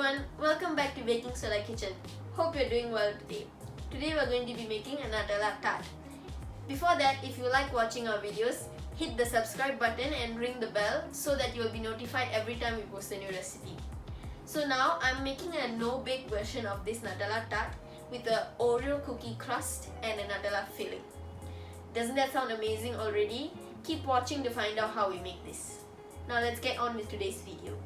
everyone, welcome back to Baking Soda Kitchen. Hope you're doing well today. Today we're going to be making a Nutella Tart. Before that, if you like watching our videos, hit the subscribe button and ring the bell so that you'll be notified every time we post a new recipe. So now I'm making a no-bake version of this Nutella Tart with a Oreo cookie crust and a Nutella filling. Doesn't that sound amazing already? Keep watching to find out how we make this. Now let's get on with today's video.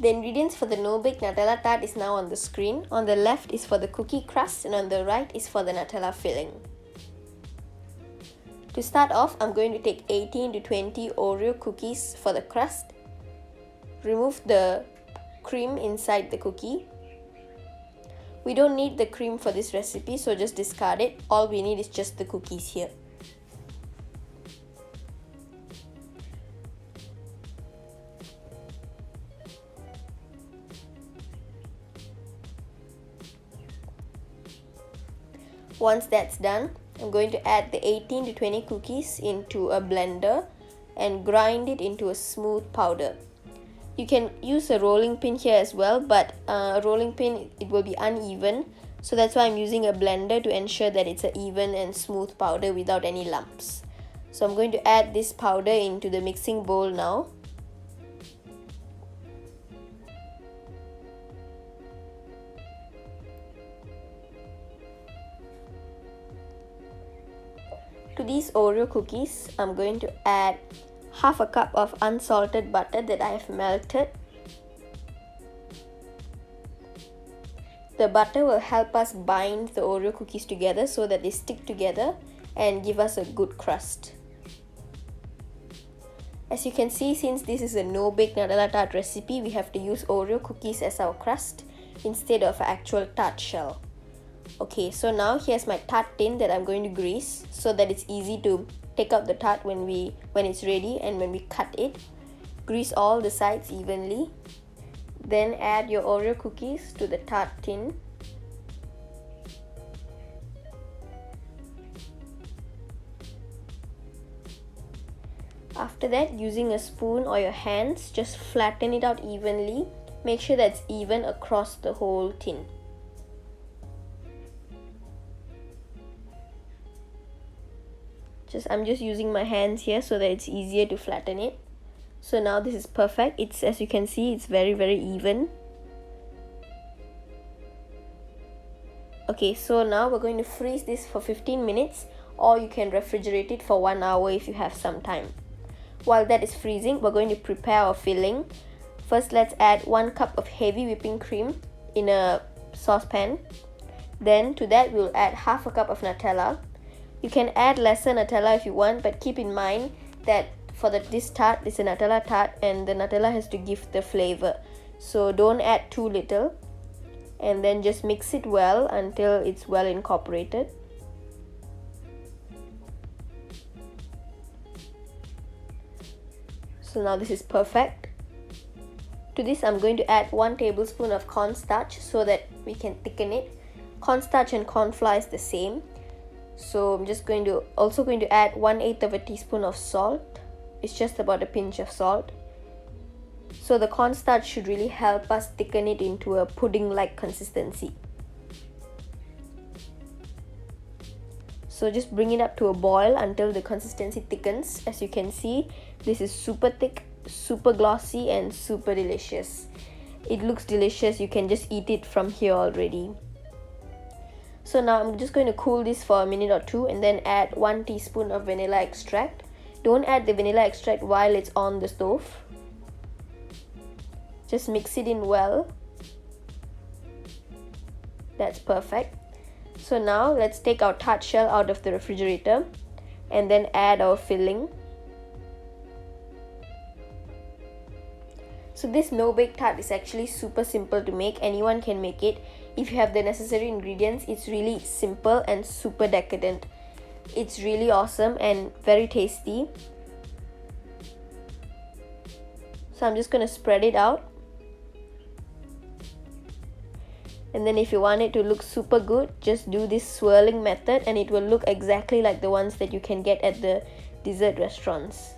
The ingredients for the no-bake Nutella Tart is now on the screen. On the left is for the cookie crust and on the right is for the Nutella filling. To start off, I'm going to take 18 to 20 Oreo cookies for the crust. Remove the cream inside the cookie. We don't need the cream for this recipe, so just discard it. All we need is just the cookies here. Once that's done, I'm going to add the 18 to 20 cookies into a blender and grind it into a smooth powder. You can use a rolling pin here as well, but a rolling pin, it will be uneven, so that's why I'm using a blender to ensure that it's an even and smooth powder without any lumps. So I'm going to add this powder into the mixing bowl now. To these Oreo cookies, I'm going to add half a cup of unsalted butter that I have melted. The butter will help us bind the Oreo cookies together so that they stick together and give us a good crust. As you can see, since this is a no-bake Nutella Tart recipe, we have to use Oreo cookies as our crust instead of an actual tart shell. Okay, so now here's my tart tin that I'm going to grease so that it's easy to take out the tart when it's ready and when we cut it. Grease all the sides evenly. Then add your Oreo cookies to the tart tin. After that, using a spoon or your hands, just flatten it out evenly. Make sure that's even across the whole tin. I'm just using my hands here so that it's easier to flatten it. So now this is perfect. As you can see, it's very even. Okay, so now we're going to freeze this for 15 minutes, or you can refrigerate it for 1 hour if you have some time. While that is freezing, we're going to prepare our filling. First, let's add 1 cup of heavy whipping cream in a saucepan. Then to that, we'll add half a cup of Nutella. You can add lesser Nutella if you want, but keep in mind that for this tart, it's a Nutella tart and the Nutella has to give the flavor. So don't add too little, and then just mix it well until it's well incorporated. So now this is perfect. To this, I'm going to add 1 tablespoon of cornstarch so that we can thicken it. Cornstarch and corn flour is the same. So I'm just also going to add 1/8 of a teaspoon of salt. It's just about a pinch of salt. So the cornstarch should really help us thicken it into a pudding-like consistency. So just bring it up to a boil until the consistency thickens. As you can see, this is super thick, super glossy and super delicious. It looks delicious. You can just eat it from here already. So now I'm just going to cool this for a minute or two and then add 1 teaspoon of vanilla extract. Don't add the vanilla extract while it's on the stove. Just mix it in well. That's perfect. So now let's take our tart shell out of the refrigerator and then add our filling. So this no-bake tart is actually super simple to make. Anyone can make it. If you have the necessary ingredients, it's really simple and super decadent. It's really awesome and very tasty. So I'm just going to spread it out. And then if you want it to look super good, just do this swirling method and it will look exactly like the ones that you can get at the dessert restaurants.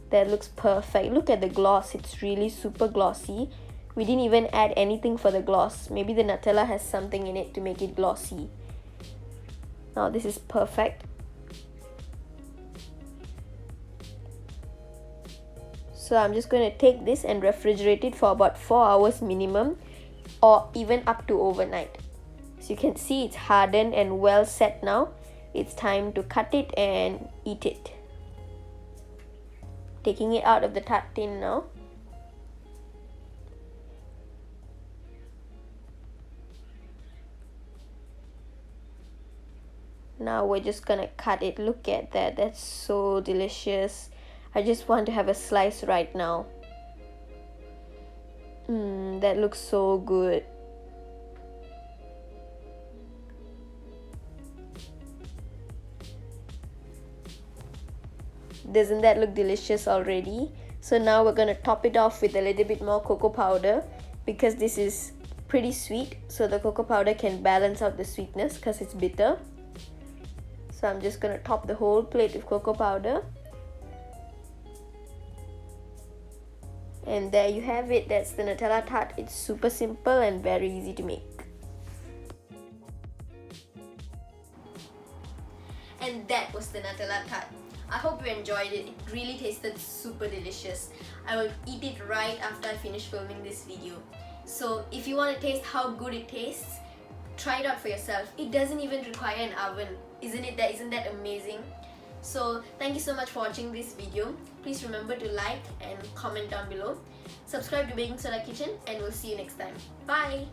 That looks perfect. Look at the gloss, it's really super glossy. We didn't even add anything for the gloss. Maybe the Nutella has something in it to make it glossy. Now this is perfect. So I'm just going to take this and refrigerate it for about 4 hours minimum, or even up to overnight. So you can see it's hardened and well set now. It's time to cut it and eat it. Taking it out of the tart tin now. Now we're just gonna cut it. Look at that, that's so delicious. I just want to have a slice right now. That looks so good. Doesn't that look delicious already? So now we're gonna top it off with a little bit more cocoa powder, because this is pretty sweet, so the cocoa powder can balance out the sweetness because it's bitter. So I'm just gonna top the whole plate with cocoa powder. And there you have it, that's the Nutella tart. It's super simple and very easy to make. And that was the Nutella tart. I hope you enjoyed it. It really tasted super delicious. I will eat it right after I finish filming this video. So if you want to taste how good it tastes, try it out for yourself. It doesn't even require an oven. Isn't that amazing? So thank you so much for watching this video. Please remember to like and comment down below. Subscribe to Baking Soda Kitchen and we'll see you next time. Bye!